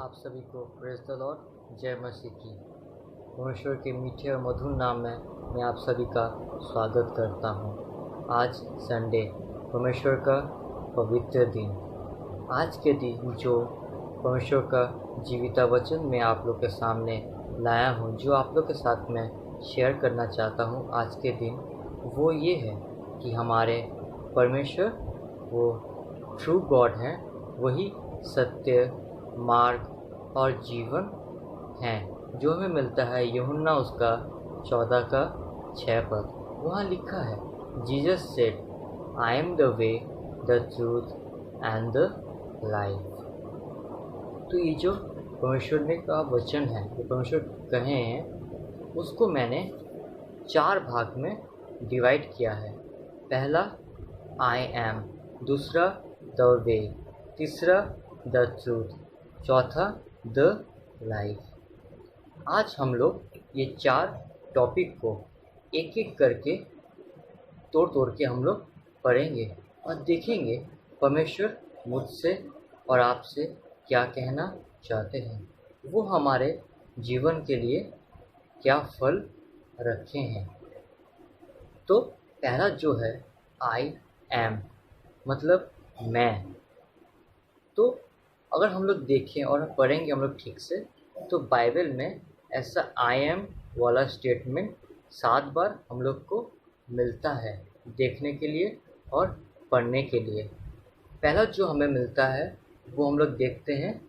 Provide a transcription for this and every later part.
आप सभी को प्रेज़ द लॉर्ड, जय मसीह की। परमेश्वर के मीठे और मधुर नाम में मैं आप सभी का स्वागत करता हूँ। आज संडे, परमेश्वर का पवित्र दिन। आज के दिन जो परमेश्वर का जीविता वचन मैं आप लोग के सामने लाया हूँ, जो आप लोग के साथ में शेयर करना चाहता हूँ आज के दिन, वो ये है कि हमारे परमेश्वर वो ट्रू गॉड हैं, वही सत्य, मार्ग और जीवन हैं, जो हमें मिलता है यूहन्ना उसका 14 का 6 पद। वहाँ लिखा है, Jesus said, I am the way, the truth and the life. तो ये जो परमेश्वर ने का वचन है, जो परमेश्वर कहे हैं, उसको मैंने 4 भाग में डिवाइड किया है। पहला आई एम, दूसरा द वे, तीसरा द ट्रूथ, चौथा द लाइफ। आज हम लोग ये 4 टॉपिक को एक एक करके तोड़ के हम लोग पढ़ेंगे और देखेंगे परमेश्वर मुझसे और आपसे क्या कहना चाहते हैं, वो हमारे जीवन के लिए क्या फल रखे हैं। तो पहला जो है आई एम, मतलब मैं। तो अगर हम लोग देखें और पढ़ेंगे हम लोग ठीक से, तो बाइबल में ऐसा आई एम वाला स्टेटमेंट 7 बार हम लोग को मिलता है देखने के लिए और पढ़ने के लिए। पहला जो हमें मिलता है वो हम लोग देखते हैं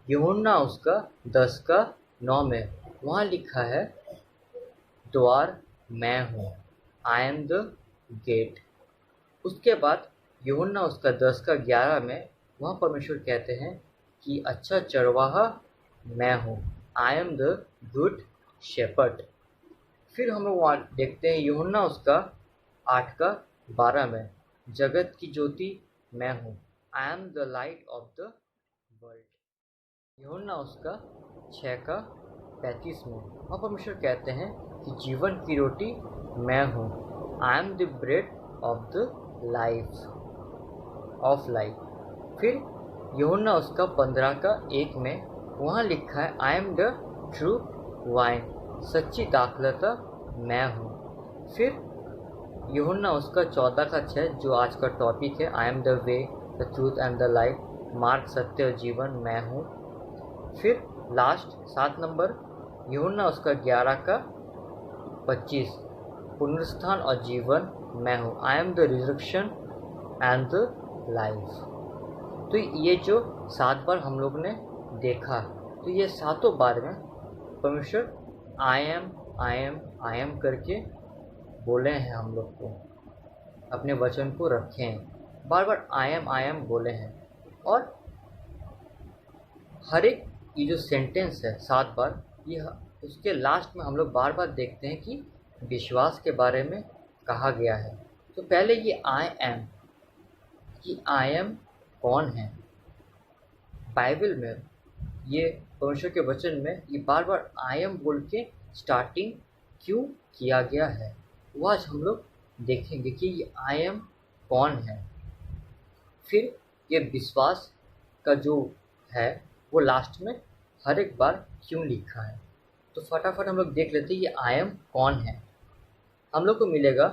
यूहन्ना उसका 10 का 9 में। वहाँ लिखा है, द्वार मैं हूँ, आई एम द गेट। उसके बाद यूहन्ना उसका 10 का 11 में वहाँ परमेश्वर कहते हैं कि अच्छा चरवाहा मैं हूँ, I am the good shepherd. फिर हम लोग वहाँ देखते हैं यूहन्ना उसका 8 का 12 में, जगत की ज्योति मैं हूँ, I am the light of the world. यूहन्ना उसका 6 का 35 में वहाँ परमेश्वर कहते हैं कि जीवन की रोटी मैं हूँ, I am the bread of the life. फिर यूहन्ना उसका 15 का 1 में वहाँ लिखा है, आई एम द ट्रू वाइन, सच्ची दाखलता मैं हूँ। फिर यूहन्ना उसका 14 का 6 जो आज का टॉपिक है, आई am the way, the truth and the life, मार्ग, सत्य और जीवन मैं हूँ। फिर लास्ट 7 नंबर यूहन्ना उसका 11 का 25, पुनरुत्थान और जीवन मैं हूँ, I am the resurrection and the life. तो ये जो 7 बार हम लोग ने देखा, तो ये 7 बार में परमेश्वर आई एम करके बोले हैं, हम लोग को अपने वचन को रखे हैं, बार बार आई एम बोले हैं। और हर एक ये जो सेंटेंस है 7 बार, ये उसके लास्ट में हम लोग बार बार देखते हैं कि विश्वास के बारे में कहा गया है। तो पहले ये आई एम, कि आई एम कौन है। बाइबल में ये परमेश्वर के वचन में ये बार बार आई एम बोल के स्टार्टिंग क्यों किया गया है, वो आज हम लोग देखेंगे कि ये आई एम कौन है। फिर ये विश्वास का जो है वो लास्ट में हर एक बार क्यों लिखा है। तो फटाफट हम लोग देख लेते हैं ये आई एम कौन है। हम लोग को मिलेगा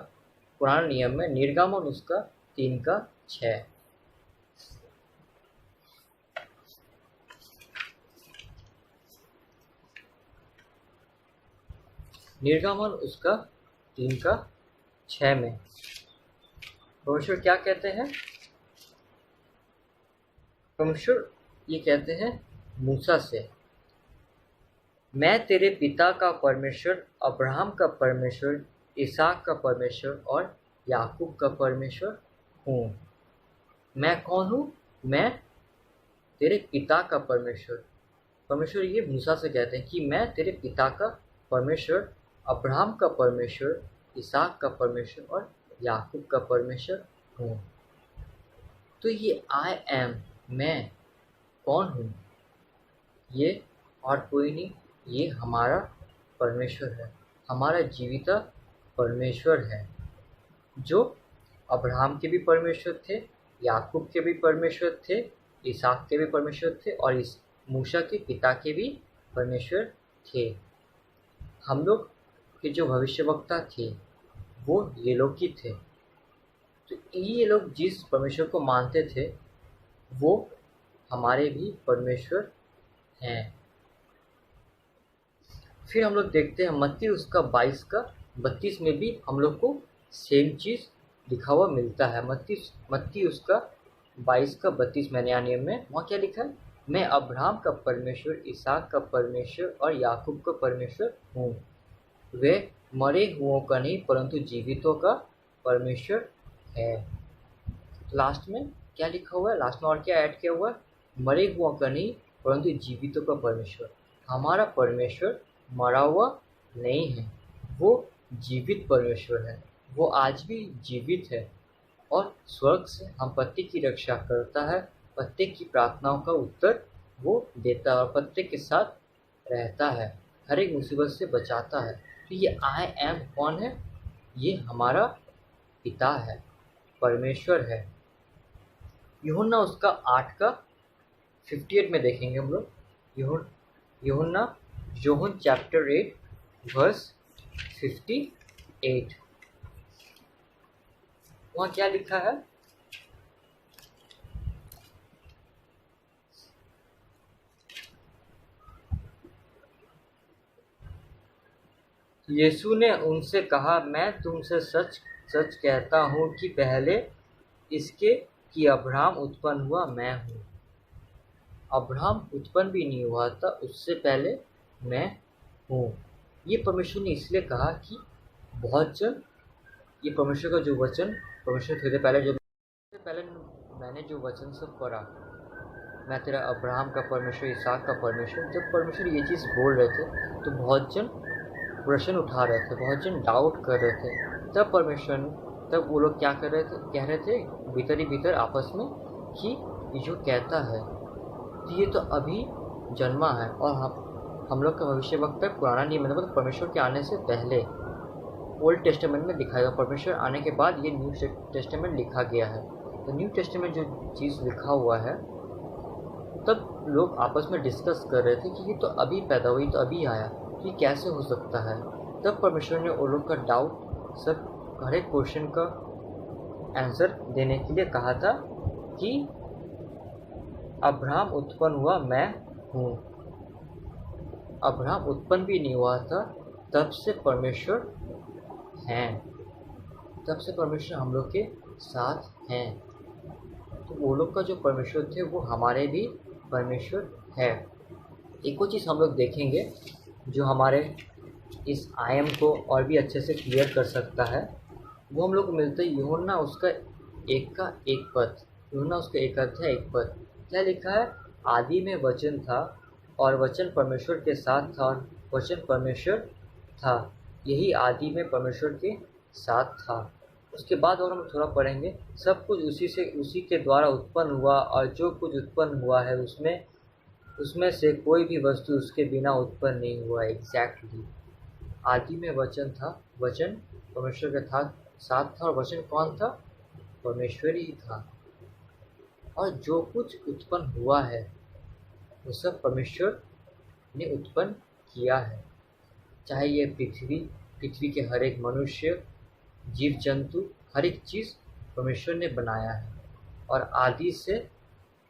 पुराने नियम में निर्गमन उसका 3 का 6। निर्गमन उसका 3 का 6 में परमेश्वर क्या कहते हैं। परमेश्वर ये कहते हैं मूसा से, मैं तेरे पिता का परमेश्वर, अब्राहम का परमेश्वर, इसहाक का परमेश्वर और याकूब का परमेश्वर हूँ। मैं कौन हूँ? मैं तेरे पिता का परमेश्वर। परमेश्वर ये मूसा से कहते हैं कि मैं तेरे पिता का परमेश्वर, अब्राहम का परमेश्वर, इसहाक का परमेश्वर और याकूब का परमेश्वर हूँ। तो ये आई एम, मैं कौन हूँ, ये और कोई नहीं, ये हमारा परमेश्वर है, हमारा जीविता परमेश्वर है, जो अब्राहम के भी परमेश्वर थे, याकूब के भी परमेश्वर थे, इसहाक के भी परमेश्वर थे और इस मूसा के पिता के भी परमेश्वर थे। हम लोग के जो भविष्यवक्ता थे वो ये लोग ही थे। तो ये लोग जिस परमेश्वर को मानते थे वो हमारे भी परमेश्वर हैं। फिर हम लोग देखते हैं मत्ती उसका 22 का 32 में भी हम लोग को सेम चीज़ लिखा हुआ मिलता है। मत्ती उसका 22 का 32 में नया नियम में वहाँ क्या लिखा है, मैं अब्राहम का परमेश्वर, इसहाक का परमेश्वर और याकूब का परमेश्वर हूँ। वे मरे हुओं का नहीं परंतु जीवितों का परमेश्वर है। लास्ट में क्या लिखा हुआ है, लास्ट में और क्या ऐड किया हुआ है, मरे हुओं का नहीं परंतु जीवितों का परमेश्वर। हमारा परमेश्वर मरा हुआ नहीं है, वो जीवित परमेश्वर है। वो आज भी जीवित है और स्वर्ग से हम प्रत्येक की रक्षा करता है, प्रत्येक की प्रार्थनाओं का उत्तर वो देता है और प्रत्येक के साथ रहता है, हर एक मुसीबत से बचाता है। तो ये आई एम कौन है, ये हमारा पिता है, परमेश्वर है। यूहन्ना उसका 8 का 58 में देखेंगे हम लोग। यूहन्ना योहन चैप्टर 8 वर्स 58। वहाँ क्या लिखा है, यीशु ने उनसे कहा, मैं तुमसे सच सच कहता हूँ कि पहले इसके कि अब्राहम उत्पन्न हुआ मैं हूँ। अब्राहम उत्पन्न भी नहीं हुआ था, उससे पहले मैं हूँ। ये परमेश्वर ने इसलिए कहा कि बहुत जन, ये परमेश्वर का जो वचन परमेश्वर थे पहले मैंने जो वचन सब पढ़ा, मैं तेरा अब्राहम का परमेश्वर, इसहाक का परमेश्वर, जब परमेश्वर ये चीज़ बोल रहे थे तो बहुत जन प्रश्न उठा रहे थे, बहुत जन डाउट कर रहे थे। तब वो लोग क्या कर रहे थे, कह रहे थे भीतर ही भीतर आपस में कि ये जो कहता है तो ये तो अभी जन्मा है। और हम लोग का भविष्यवक्ता पुराना नियम में, मतलब परमेश्वर के आने से पहले ओल्ड टेस्टामेंट में दिखाया गया, परमेश्वर आने के बाद ये न्यू टेस्टामेंट लिखा गया है। तो न्यू टेस्टामेंट जो चीज़ लिखा हुआ है, तब लोग आपस में डिस्कस कर रहे थे कि ये तो अभी पैदा हुई, तो अभी आया, तो ये कैसे हो सकता है। तब परमेश्वर ने वो लोग का डाउट, सब हर एक क्वेश्चन का आंसर देने के लिए कहा था कि अब्राहम उत्पन्न हुआ मैं हूँ। अब्राहम उत्पन्न भी नहीं हुआ था, तब से परमेश्वर हैं, तब से परमेश्वर हम लोग के साथ हैं। तो वो लोग का जो परमेश्वर थे वो हमारे भी परमेश्वर है। एक और चीज़ हम लोग देखेंगे जो हमारे इस आयम को और भी अच्छे से क्लियर कर सकता है, वो हम लोग को मिलता है यूहन्ना उसका 1 का 1 पद। यूहन्ना उसका 1 अध्याय 1 पद क्या लिखा है, आदि में वचन था और वचन परमेश्वर के साथ था और वचन परमेश्वर था, यही आदि में परमेश्वर के साथ था। उसके बाद और हम थोड़ा पढ़ेंगे, सब कुछ उसी के द्वारा उत्पन्न हुआ और जो कुछ उत्पन्न हुआ है उसमें से कोई भी वस्तु उसके बिना उत्पन्न नहीं हुआ। एग्जैक्टली आदि में वचन था, वचन परमेश्वर के साथ था और वचन कौन था, परमेश्वर ही था। और जो कुछ उत्पन्न हुआ है वो सब परमेश्वर ने उत्पन्न किया है, चाहे ये पृथ्वी के हर एक मनुष्य, जीव जंतु, हर एक चीज़ परमेश्वर ने बनाया है। और आदि से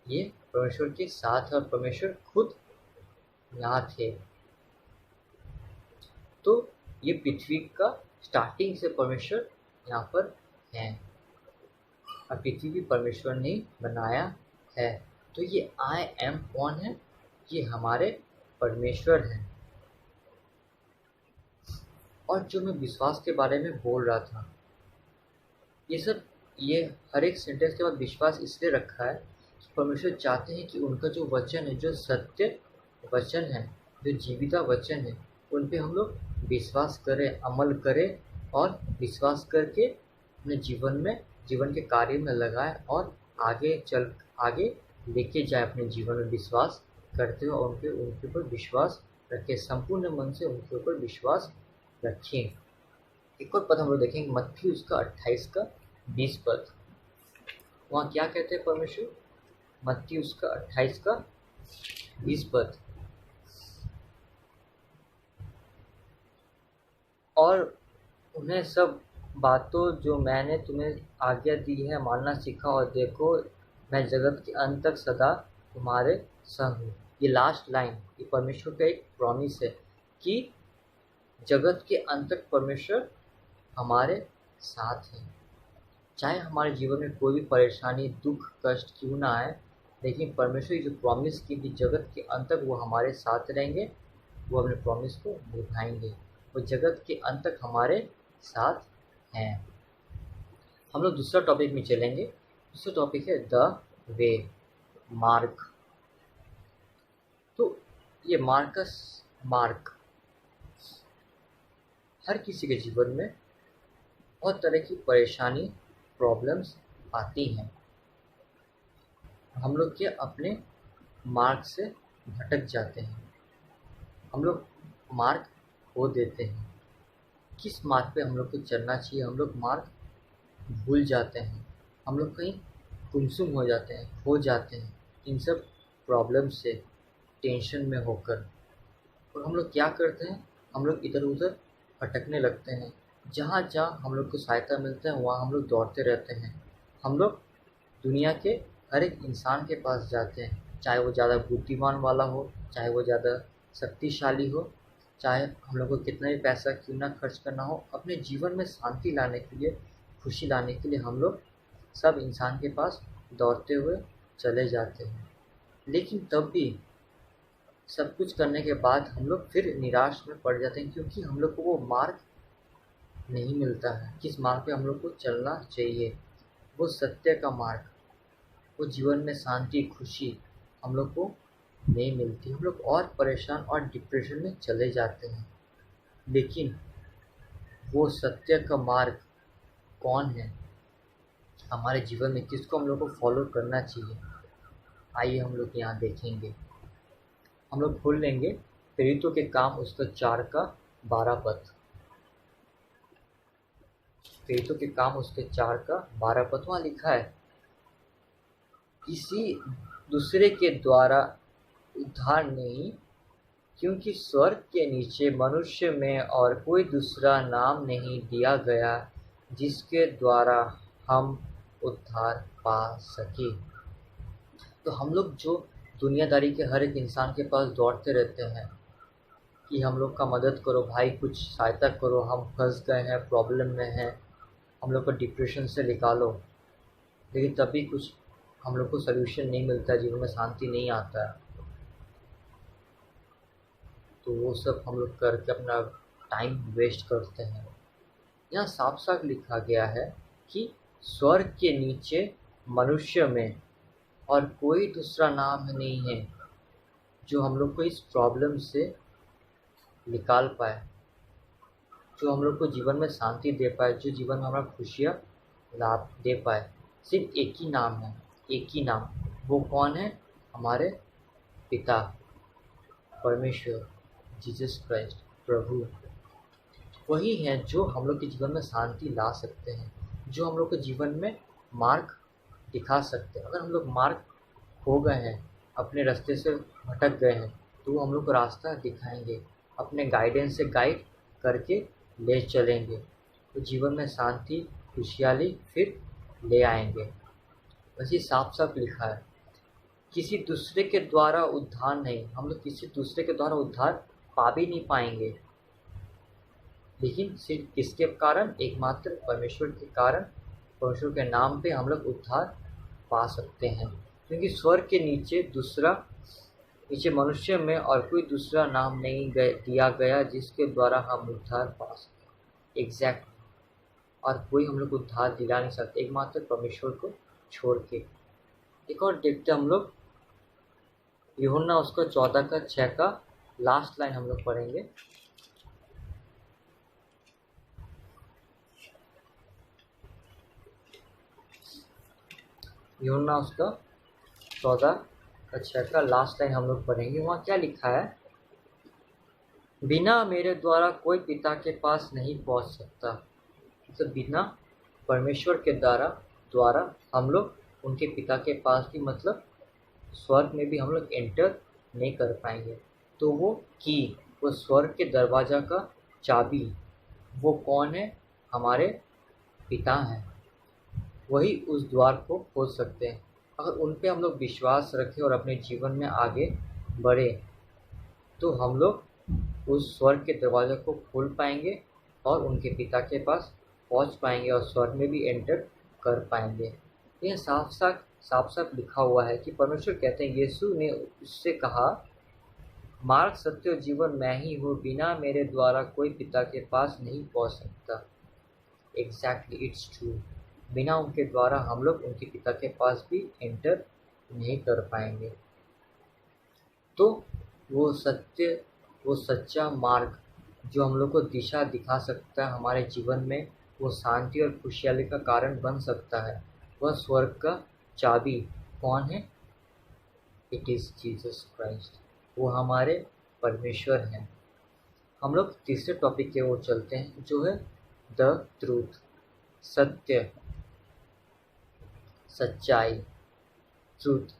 ये परमेश्वर के साथ और परमेश्वर खुद यहाँ थे। तो ये पृथ्वी का स्टार्टिंग से परमेश्वर यहाँ पर हैं और पृथ्वी भी परमेश्वर ने बनाया है। तो ये आई एम कौन है, ये हमारे परमेश्वर हैं। और जो मैं विश्वास के बारे में बोल रहा था, ये हर एक सेंटेंस के बाद विश्वास इसलिए रखा है कि परमेश्वर चाहते हैं कि उनका जो वचन है, जो सत्य वचन है, जो जीविता वचन है, उन पे हम लोग विश्वास करें, अमल करें और विश्वास करके अपने जीवन के कार्य में लगाएं और आगे लेके जाए अपने जीवन में विश्वास करते हुए उनके ऊपर विश्वास रखें, संपूर्ण मन से उनके ऊपर विश्वास रखें। एक और पद हम लोग देखेंगे, मत्ती उसका 28 का 20 पद। वहाँ क्या कहते हैं परमेश्वर, मत्ती उसका 28 का इस पद और उन्हें सब बातों जो मैंने तुम्हें आज्ञा दी है मानना सीखा, और देखो मैं जगत के अंत तक सदा तुम्हारे संग हूँ। ये लास्ट लाइन, ये परमेश्वर का एक प्रॉमिस है कि जगत के अंत तक परमेश्वर हमारे साथ है। चाहे हमारे जीवन में कोई भी परेशानी, दुख, कष्ट क्यों ना आए, लेकिन परमेश्वर की जो प्रॉमिस की कि जगत के अंत तक वो हमारे साथ रहेंगे, वो अपने प्रॉमिस को निभाएंगे। वो जगत के अंत तक हमारे साथ हैं। हम लोग दूसरा टॉपिक में चलेंगे। दूसरा टॉपिक है द वे, मार्ग। तो ये मार्ग हर किसी के जीवन में बहुत तरह की परेशानी, प्रॉब्लम्स आती हैं। हम लोग के अपने मार्ग से भटक जाते हैं, हम लोग मार्ग खो देते हैं। किस मार्ग पे हम लोग को चलना चाहिए, हम लोग मार्ग भूल जाते हैं, हम लोग कहीं गुमसुम हो जाते हैं, खो जाते हैं इन सब प्रॉब्लम से, टेंशन में होकर। और हम लोग क्या करते हैं, हम लोग इधर उधर भटकने लगते हैं। जहाँ जहाँ हम लोग को सहायता मिलता है वहाँ हम लोग दौड़ते रहते हैं। हम लोग दुनिया के हर एक इंसान के पास जाते हैं, चाहे वो ज़्यादा बुद्धिमान वाला हो, चाहे वो ज़्यादा शक्तिशाली हो, चाहे हम लोग को कितना भी पैसा क्यों ना खर्च करना हो, अपने जीवन में शांति लाने के लिए, खुशी लाने के लिए हम लोग सब इंसान के पास दौड़ते हुए चले जाते हैं। लेकिन तब भी सब कुछ करने के बाद हम लोग फिर निराश में पड़ जाते हैं, क्योंकि हम लोग को वो मार्ग नहीं मिलता है किस मार्ग पे हम लोग को चलना चाहिए। वो सत्य का मार्ग, वो जीवन में शांति, खुशी हम लोग को नहीं मिलती। हम लोग और परेशान और डिप्रेशन में चले जाते हैं। लेकिन वो सत्य का मार्ग कौन है हमारे जीवन में, किसको हम लोग को फॉलो करना चाहिए, आइए हम लोग यहाँ देखेंगे। हम लोग खोल लेंगे प्रेरितों के काम उसका 4 का 12 पद। प्रेरितों के काम उसके 4 का 12 पद, वहाँ लिखा है, किसी दूसरे के द्वारा उद्धार नहीं, क्योंकि स्वर्ग के नीचे मनुष्य में और कोई दूसरा नाम नहीं दिया गया जिसके द्वारा हम उद्धार पा सके। तो हम लोग जो दुनियादारी के हर एक इंसान के पास दौड़ते रहते हैं कि हम लोग का मदद करो भाई, कुछ सहायता करो, हम फंस गए हैं, प्रॉब्लम में हैं, हम लोग को डिप्रेशन से निकालो, लेकिन तभी कुछ हम लोग को सल्यूशन नहीं मिलता है, जीवन में शांति नहीं आता है। तो वो सब हम लोग करके अपना टाइम वेस्ट करते हैं। यहाँ साफ साफ लिखा गया है कि स्वर्ग के नीचे मनुष्य में और कोई दूसरा नाम नहीं है जो हम लोग को इस प्रॉब्लम से निकाल पाए, जो हम लोग को जीवन में शांति दे पाए, जो जीवन में हमारा खुशियाँ लाभ दे पाए। सिर्फ एक ही नाम है, एक ही नाम। वो कौन है? हमारे पिता परमेश्वर, जीसस क्राइस्ट प्रभु। वही है जो हम लोग के जीवन में शांति ला सकते हैं, जो हम लोग के जीवन में मार्ग दिखा सकते हैं। अगर हम लोग मार्ग खो गए हैं, अपने रास्ते से भटक गए हैं, तो वो हम लोग को रास्ता दिखाएंगे, अपने गाइडेंस से गाइड करके ले चलेंगे, तो जीवन में शांति, खुशहाली फिर ले आएंगे। वैसे साफ साफ लिखा है, किसी दूसरे के द्वारा उद्धार नहीं। हम लोग किसी दूसरे के द्वारा उद्धार पा भी नहीं पाएंगे, लेकिन सिर्फ किसके कारण? एकमात्र परमेश्वर के कारण, परमेश्वर के नाम पे हम लोग उद्धार पा सकते हैं। क्योंकि स्वर्ग के नीचे मनुष्य में और कोई दूसरा नाम नहीं दिया गया जिसके द्वारा हम उद्धार पा सकें। एग्जैक्ट, और कोई हम लोग उद्धार दिला नहीं सकते एकमात्र परमेश्वर को छोड़ के। एक और देखते हम लोग, यूहन्ना उसका 14 का 6 का लास्ट लाइन हम लोग पढ़ेंगे। यूहन्ना उसका 14 का 6 का लास्ट लाइन हम लोग पढ़ेंगे। वहाँ क्या लिखा है? बिना मेरे द्वारा कोई पिता के पास नहीं पहुँच सकता। मतलब बिना परमेश्वर के द्वारा हम लोग उनके पिता के पास भी, मतलब स्वर्ग में भी हम लोग एंटर नहीं कर पाएंगे। तो वो की, वो स्वर्ग के दरवाज़ा का चाबी, वो कौन है? हमारे पिता हैं। वही उस द्वार को खोल सकते हैं। अगर उन पे हम लोग विश्वास रखें और अपने जीवन में आगे बढ़े तो हम लोग उस स्वर्ग के दरवाजे को खोल पाएंगे और उनके पिता के पास पहुंच पाएंगे और स्वर्ग में भी एंटर कर पाएंगे। यह साफ साफ लिखा हुआ है कि परमेश्वर कहते हैं, यीशु ने उससे कहा, मार्ग, सत्य और जीवन मैं ही हूँ, बिना मेरे द्वारा कोई पिता के पास नहीं पहुँच सकता। Exactly, it's true. बिना उनके द्वारा हम लोग उनके पिता के पास भी एंटर नहीं कर पाएंगे। तो वो सत्य, वो सच्चा मार्ग जो हम लोग को दिशा दिखा सकता है हमारे जीवन में, वो शांति और खुशहाली का कारण बन सकता है, वह स्वर्ग का चाबी कौन है? It is Jesus Christ. वो हमारे परमेश्वर हैं। हम लोग तीसरे टॉपिक की ओर चलते हैं जो है द ट्रूथ, सत्य, सच्चाई, ट्रूथ।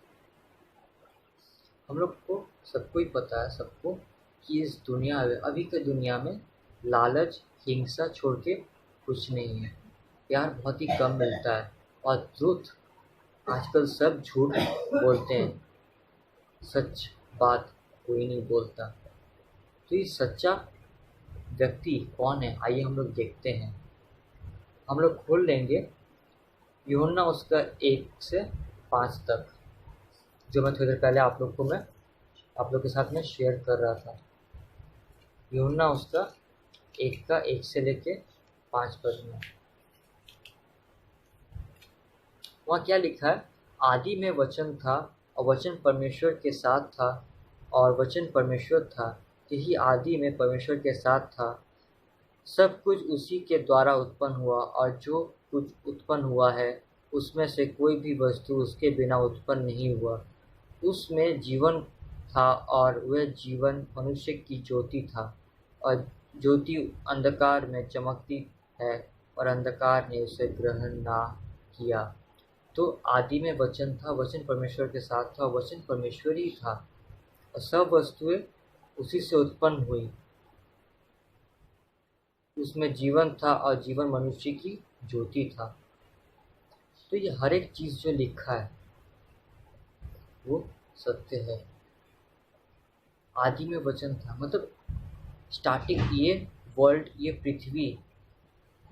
हम लोग को सबको ही पता है, सबको, कि इस दुनिया में, अभी के दुनिया में लालच, हिंसा छोड़ के कुछ नहीं है। प्यार बहुत ही कम मिलता है और ट्रूथ, आजकल सब झूठ बोलते हैं, सच बात कोई नहीं बोलता। तो ये सच्चा व्यक्ति कौन है? आइए हम लोग देखते हैं। हम लोग खोल लेंगे यूहन्ना उसका 1 से 5 तक, जो मैं थोड़ी देर पहले आप लोग के साथ में शेयर कर रहा था। यूहन्ना उसका 1 से लेके 5 पद में वहाँ क्या लिखा है? आदि में वचन था और वचन परमेश्वर के साथ था और वचन परमेश्वर था। यही आदि में परमेश्वर के साथ था। सब कुछ उसी के द्वारा उत्पन्न हुआ और जो कुछ उत्पन्न हुआ है उसमें से कोई भी वस्तु उसके बिना उत्पन्न नहीं हुआ। उसमें जीवन था और वह जीवन मनुष्य की ज्योति था और ज्योति अंधकार में चमकती है और अंधकार ने उसे ग्रहण ना किया। तो आदि में वचन था, वचन परमेश्वर के साथ था, वचन परमेश्वर ही था और सब वस्तुएं उसी से उत्पन्न हुई। उसमें जीवन था और जीवन मनुष्य की ज्योति था। तो ये हर एक चीज़ जो लिखा है वो सत्य है। आदि में वचन था मतलब स्टार्टिंग, ये वर्ल्ड, ये पृथ्वी,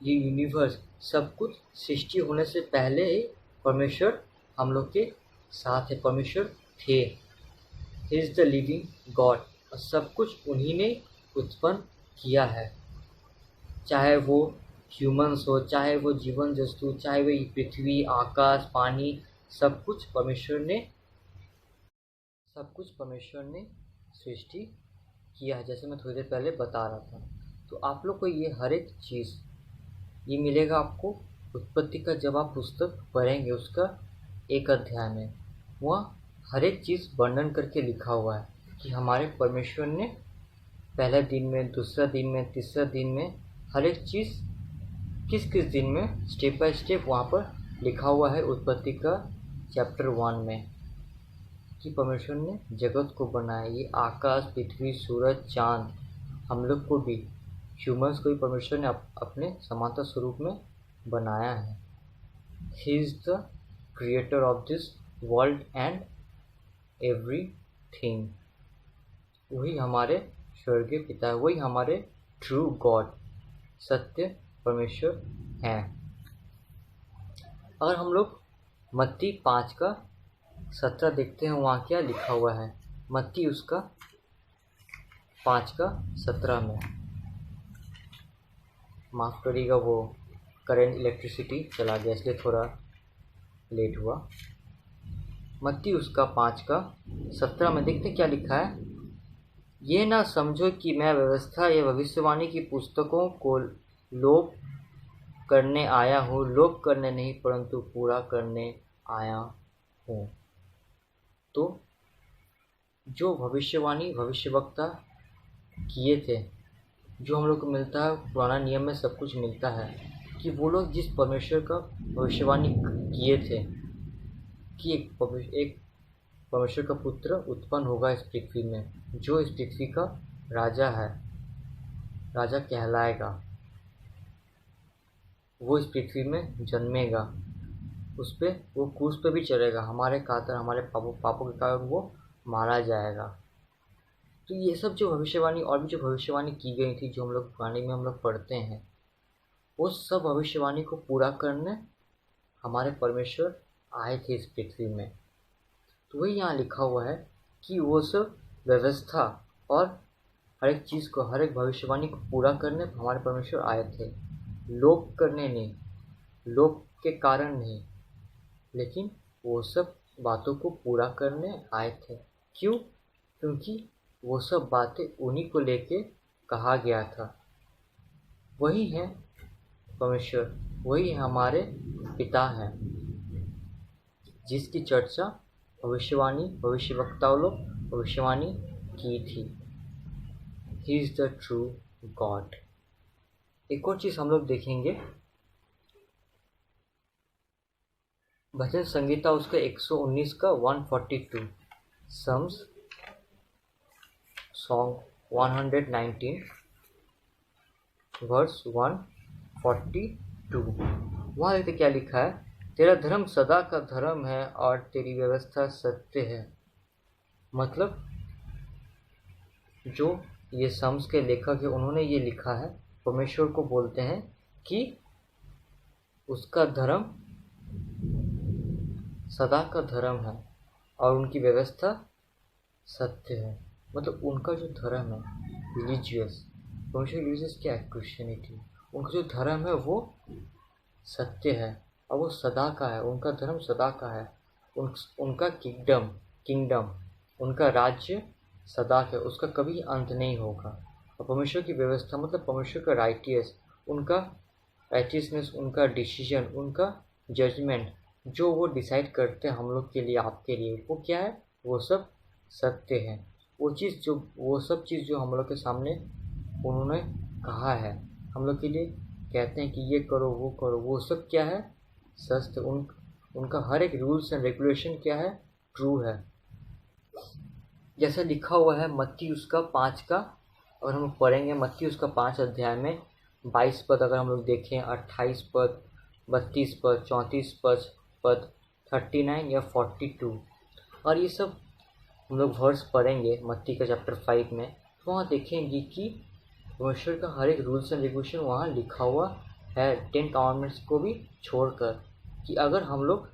ये यूनिवर्स, सब कुछ सृष्टि होने से पहले ही परमेश्वर हम लोग के साथ है। परमेश्वर थे, he is the living God और सब कुछ उन्हीं ने उत्पन्न किया है। चाहे वो ह्यूमंस हो, चाहे वो जीवन जस्तु, चाहे वो पृथ्वी, आकाश, पानी, सब कुछ परमेश्वर ने सृष्टि किया है, जैसे मैं थोड़ी देर पहले बता रहा था। तो आप लोग को ये हर एक चीज़ ये मिलेगा आपको उत्पत्ति का, जब आप पुस्तक पढ़ेंगे उसका 1 अध्याय में, वहाँ हर एक चीज़ वर्णन करके लिखा हुआ है कि हमारे परमेश्वर ने पहले दिन में, दूसरा दिन में, तीसरा दिन में, हर एक चीज़ किस किस दिन में स्टेप बाय स्टेप वहाँ पर लिखा हुआ है। उत्पत्ति का चैप्टर 1 में कि परमेश्वर ने जगत को बनाया, ये आकाश, पृथ्वी, सूरज, चाँद, हम लोग को भी, ह्यूमंस को भी परमेश्वर ने अपने समानता स्वरूप में बनाया है। He is the creator of this world and everything. वही हमारे स्वर्गीय पिता है, वही हमारे ट्रू गॉड, सत्य परमेश्वर हैं। अगर हम लोग मत्ती 5 का 17 देखते हैं, वहाँ क्या लिखा हुआ है? मत्ती उसका 5 का 17 में, माफ़ करिएगा वो करंट इलेक्ट्रिसिटी चला गया इसलिए थोड़ा लेट हुआ। मत्ती उसका 5 का 17 में देखते क्या लिखा है? ये ना समझो कि मैं व्यवस्था या भविष्यवाणी की पुस्तकों को लोप करने आया हूँ, लोप करने नहीं परंतु पूरा करने आया हूँ। तो जो भविष्यवाणी भविष्यवक्ता किए थे, जो हम लोग को मिलता है, पुराना नियम में सब कुछ मिलता है कि वो लोग जिस परमेश्वर का भविष्यवाणी किए थे कि एक परमेश्वर का पुत्र उत्पन्न होगा इस पृथ्वी में, जो इस पृथ्वी का राजा है, राजा कहलाएगा। वो इस पृथ्वी में जन्मेगा, उस पर वो क्रूस पे भी चढ़ेगा, हमारे खातिर, हमारे पापों के कारण वो मारा जाएगा। तो ये सब जो भविष्यवाणी और भी जो भविष्यवाणी की गई थी, जो हम लोग पुराने में हम लोग पढ़ते हैं, वो सब भविष्यवाणी को पूरा करने हमारे परमेश्वर आए थे इस पृथ्वी में। तो वही यहाँ लिखा हुआ है कि वो सब व्यवस्था और हर एक चीज़ को, हर एक भविष्यवाणी को पूरा करने हमारे परमेश्वर आए थे। लोभ करने नहीं, लोभ के कारण नहीं, लेकिन वो सब बातों को पूरा करने आए थे। क्यों? क्योंकि वो सब बातें उन्हीं को लेके कहा गया था। वही है परमेश्वर, वही हमारे पिता हैं, जिसकी चर्चा भविष्यवक्ताओं लोग भविष्यवाणी की थी। He is the true God. एक और चीज़ हम लोग देखेंगे, भजन संगीता उसका 119 का 142, सम्स सॉन्ग 119 वर्स 142। वहाँ देखते क्या लिखा है, तेरा धर्म सदा का धर्म है और तेरी व्यवस्था सत्य है। मतलब जो ये सम्स के लेखक है, उन्होंने ये लिखा है, परमेश्वर को बोलते हैं कि उसका धर्म सदा का धर्म है और उनकी व्यवस्था सत्य है। मतलब उनका जो धर्म है रिलीजियस, परमेश्वर रिलीजियस क्या है? क्रिश्चियनिटी। उनका जो धर्म है वो सत्य है और वो सदा का है। उनका धर्म सदा का है। उनका किंगडम, उनका राज्य सदा का, उसका कभी अंत नहीं होगा। और परमेश्वर की व्यवस्था मतलब परमेश्वर का राइटियसनेस, उनका डिसीजन, उनका जजमेंट, जो वो डिसाइड करते हैं हम लोग के लिए, आपके लिए, वो क्या है? वो सब सत्य है। वो सब चीज़ जो हम लोग के सामने उन्होंने कहा है, हम लोग के लिए कहते हैं कि ये करो वो करो, वो सब क्या है? सत्य। उनका हर एक रूल्स एंड रेगुलेशन क्या है? ट्रू है। जैसा लिखा हुआ है मत्ती उसका 5 का, अगर हम लोग पढ़ेंगे मत्ती उसका 5 अध्याय में 22 पद, अगर हम लोग देखें 28 पद, 32 पद, 34 पद, 39 या 42, और ये सब हम लोग वर्स पढ़ेंगे मत्ती का चैप्टर 5 में, तो वहाँ देखेंगे कि परमेश्वर का हर एक रूल्स एंड रेगुलेशन वहाँ लिखा हुआ है, 10 कमांडमेंट्स को भी छोड़कर, कि अगर हम लोग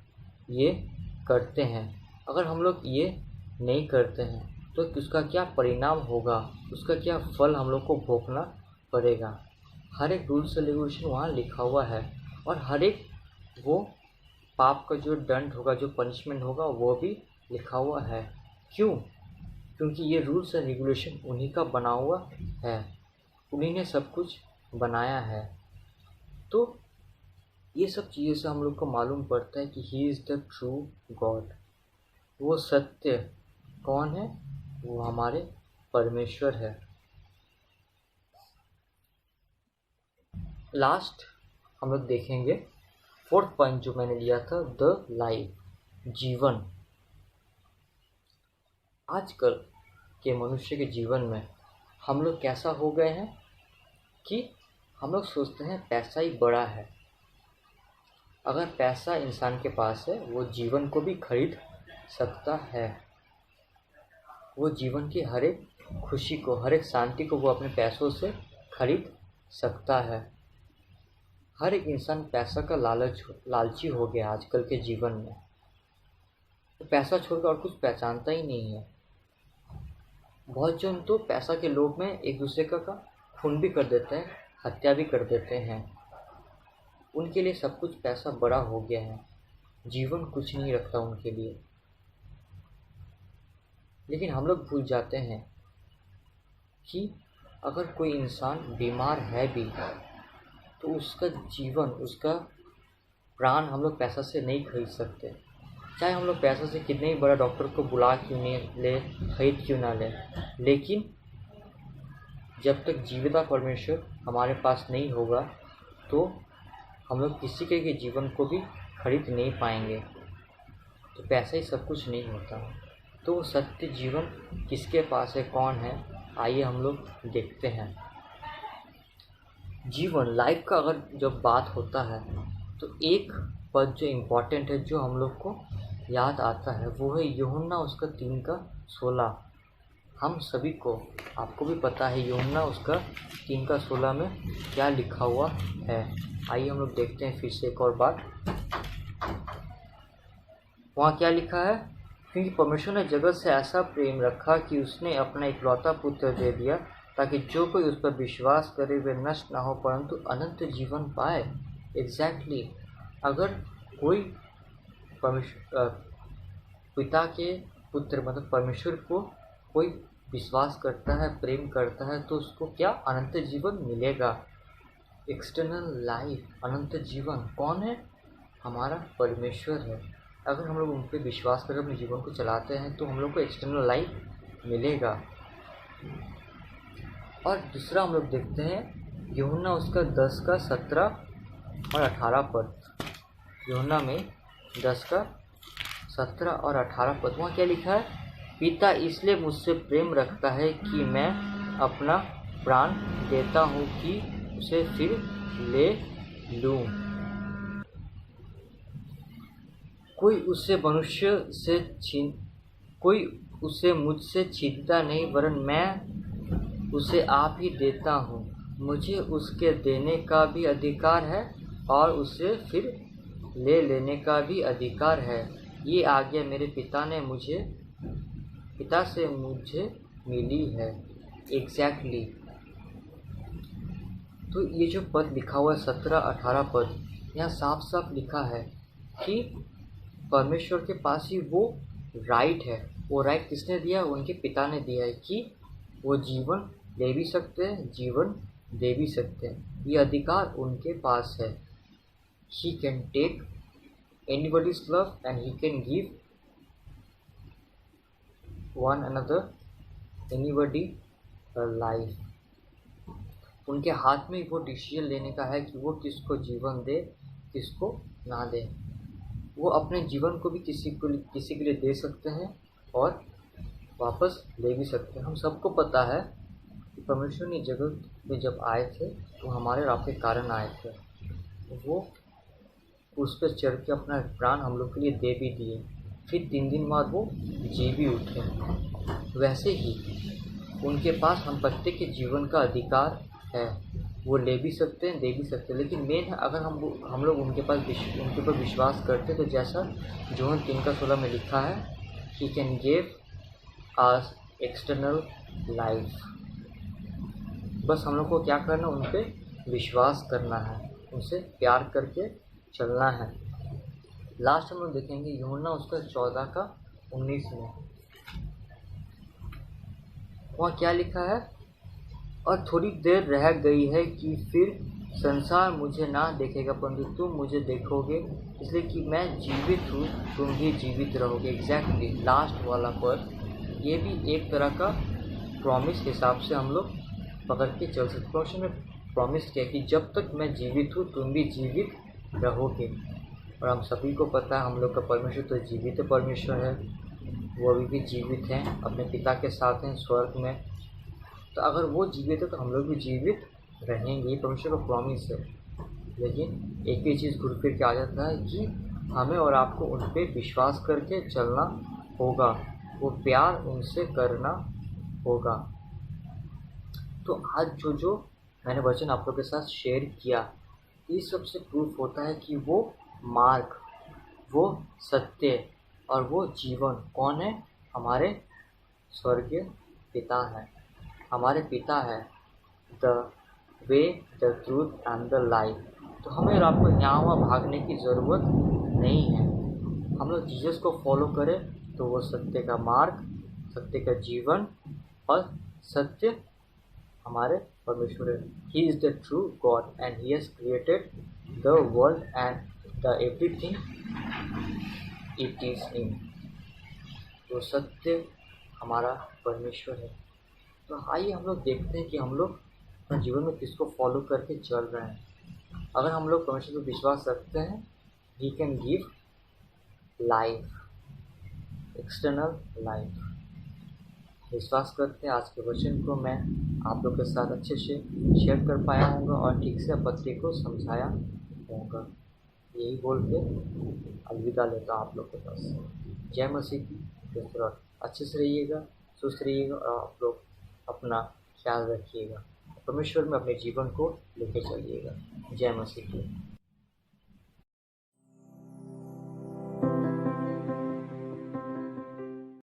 ये करते हैं, अगर हम लोग ये नहीं करते हैं तो उसका क्या परिणाम होगा, उसका क्या फल हम लोग को भोगना पड़ेगा। हर एक रूल्स एंड रेगुलेशन वहाँ लिखा हुआ है और हर एक वो पाप का जो दंड होगा, जो पनिशमेंट होगा, वो भी लिखा हुआ है। क्यों? क्योंकि ये रूल्स एंड रेगुलेशन उन्हीं का बना हुआ है, उन्हीं ने सब कुछ बनाया है। तो ये सब चीज़ों से हम लोग को मालूम पड़ता है कि he is the true God. वो सत्य कौन है? वो हमारे परमेश्वर है। लास्ट हम लोग देखेंगे 4th पॉइंट जो मैंने लिया था, द लाइफ, जीवन। आजकल के मनुष्य के जीवन में हम लोग कैसा हो गए हैं कि हम लोग सोचते हैं पैसा ही बड़ा है। अगर पैसा इंसान के पास है, वो जीवन को भी खरीद सकता है। वो जीवन की हर एक खुशी को, हर एक शांति को वो अपने पैसों से खरीद सकता है। हर एक इंसान पैसा का लालची हो गया आजकल के जीवन में। तो पैसा छोड़कर और कुछ पहचानता ही नहीं है। बहुत जन तो पैसा के लोभ में एक दूसरे का खून भी कर देते हैं, हत्या भी कर देते हैं। उनके लिए सब कुछ पैसा बड़ा हो गया है, जीवन कुछ नहीं रखता उनके लिए। लेकिन हम लोग भूल जाते हैं कि अगर कोई इंसान बीमार है भी तो उसका जीवन, उसका प्राण हम लोग पैसा से नहीं खरीद सकते। चाहे हम लोग पैसा से कितने ही बड़ा डॉक्टर को बुला क्यों नहीं ले, खरीद क्यों ना ले, लेकिन जब तक जीविता परमेश्वर हमारे पास नहीं होगा तो हम लोग किसी के जीवन को भी खरीद नहीं पाएंगे। तो पैसा ही सब कुछ नहीं होता। तो वो सत्य जीवन किसके पास है, कौन है, आइए हम लोग देखते हैं। जीवन, लाइफ का अगर जब बात होता है तो एक पद जो इम्पोर्टेंट है, जो हम लोग को याद आता है, वो है यूहन्ना उसका 3:16। हम सभी को, आपको भी पता है यूहन्ना उसका 3:16 में क्या लिखा हुआ है। आइए हम लोग देखते हैं फिर से एक और बार। वहाँ क्या लिखा है? क्योंकि परमेश्वर ने जगत से ऐसा प्रेम रखा कि उसने अपना इकलौता पुत्र दे दिया, ताकि जो कोई उस पर विश्वास करे वे नष्ट ना हो परंतु अनंत जीवन पाए। एग्जैक्टली अगर कोई पिता के पुत्र मतलब परमेश्वर को कोई विश्वास करता है, प्रेम करता है, तो उसको क्या अनंत जीवन मिलेगा। एक्सटर्नल लाइफ, अनंत जीवन कौन है? हमारा परमेश्वर है। अगर हम लोग उन पर विश्वास करके अपने जीवन को चलाते हैं तो हम लोग को एक्सटर्नल लाइफ मिलेगा। और दूसरा हम लोग देखते हैं यूहन्ना उसका 10:17 और 18 पद। यूहन्ना में 10:17 और 18 पद, वहाँ क्या लिखा है? पिता इसलिए मुझसे प्रेम रखता है कि मैं अपना प्राण देता हूँ कि उसे फिर ले लूँ। कोई उसे मुझसे छीनता नहीं, वरन मैं उसे आप ही देता हूँ। मुझे उसके देने का भी अधिकार है और उसे फिर ले लेने का भी अधिकार है। ये आज्ञा मेरे पिता से मुझे मिली है। एग्जैक्टली तो ये जो पद लिखा हुआ है 17-18 पद, यहाँ साफ साफ लिखा है कि परमेश्वर के पास ही वो राइट है। वो राइट किसने दिया? उनके पिता ने दिया है कि वो जीवन ले भी सकते हैं, जीवन दे भी सकते हैं। ये अधिकार उनके पास है। He can take anybody's love and he can give anybody a life। उनके हाथ में वो डिसीजन लेने का है कि वो किसको जीवन दे, किसको ना दे। वो अपने जीवन को भी किसी के लिए दे सकते हैं और वापस ले भी सकते हैं। हम सबको पता है कि परमेश्वर ने जगत में जब आए थे तो हमारे और आपके कारण आए थे। वो उस पर चढ़ के अपना प्राण हम लोग के लिए दे भी दिए, फिर 3 दिन बाद वो जी भी उठे। वैसे ही उनके पास हम प्रत्येक के जीवन का अधिकार है। वो ले भी सकते हैं, दे भी सकते हैं। लेकिन मेन है, अगर हम लोग उनके ऊपर विश्वास करते, तो जैसा यूहन्ना 3:16 में लिखा है, he can give us external life. बस हम लोग को क्या करना, उन पर विश्वास करना है, उनसे प्यार करके चलना है। लास्ट हम लोग देखेंगे यूहन्ना उसका 14:19 में। वहाँ क्या लिखा है? और थोड़ी देर रह गई है कि फिर संसार मुझे ना देखेगा, परंतु तुम मुझे देखोगे, इसलिए कि मैं जीवित हूँ, तुम भी जीवित रहोगे। एग्जैक्टली लास्ट वाला पद, ये भी एक तरह का प्रॉमिस हिसाब से हम लोग पकड़ के चल सकते। परमेश्वर ने प्रॉमिस किया कि जब तक मैं जीवित हूँ तुम भी जीवित रहोगे। और हम सभी को पता है हम लोग का परमेश्वर तो जीवित परमेश्वर है। वो अभी भी जीवित हैं, अपने पिता के साथ हैं स्वर्ग में। तो अगर वो जीवित है तो हम लोग भी जीवित रहेंगे, ये परमेश्वर का प्रॉमिस है। लेकिन एक ही चीज़ घुर फिर के आ जाता है कि हमें और आपको उन पर विश्वास करके चलना होगा, वो प्यार उनसे करना होगा। तो आज जो मैंने वचन आप लोग के साथ शेयर किया, इस सबसे प्रूफ होता है कि वो मार्ग, वो सत्य और वो जीवन कौन है? हमारे स्वर्गीय पिता है। हमारे पिता है the way, the truth and the life. तो हमें और आपको यहाँ वहाँ भागने की ज़रूरत नहीं है। हम लोग जीसस को फॉलो करें तो वो सत्य का मार्ग, सत्य का जीवन और सत्य हमारे परमेश्वर है। He is the true God and he has created the world and the everything it is in. तो सत्य हमारा परमेश्वर है। तो आइए हम लोग देखते हैं कि हम लोग अपने जीवन में किसको फॉलो करके चल रहे हैं। अगर हम लोग परमेश्वर पर विश्वास रखते हैं, he can give life. External life. विश्वास करते हैं आज के वचन को मैं आप लोग के साथ अच्छे से शेयर कर पाया हूँगा और ठीक से पत्री को समझाया होगा। यही बोल के अलविदा लेता हूँ आप लोग के पास। जय मसीह की। अच्छे से रहिएगा, स्वस्थ रहिएगा और आप लोग अपना ख्याल रखिएगा। परमेश्वर में अपने जीवन को लेके चलिएगा। जय मसीह की।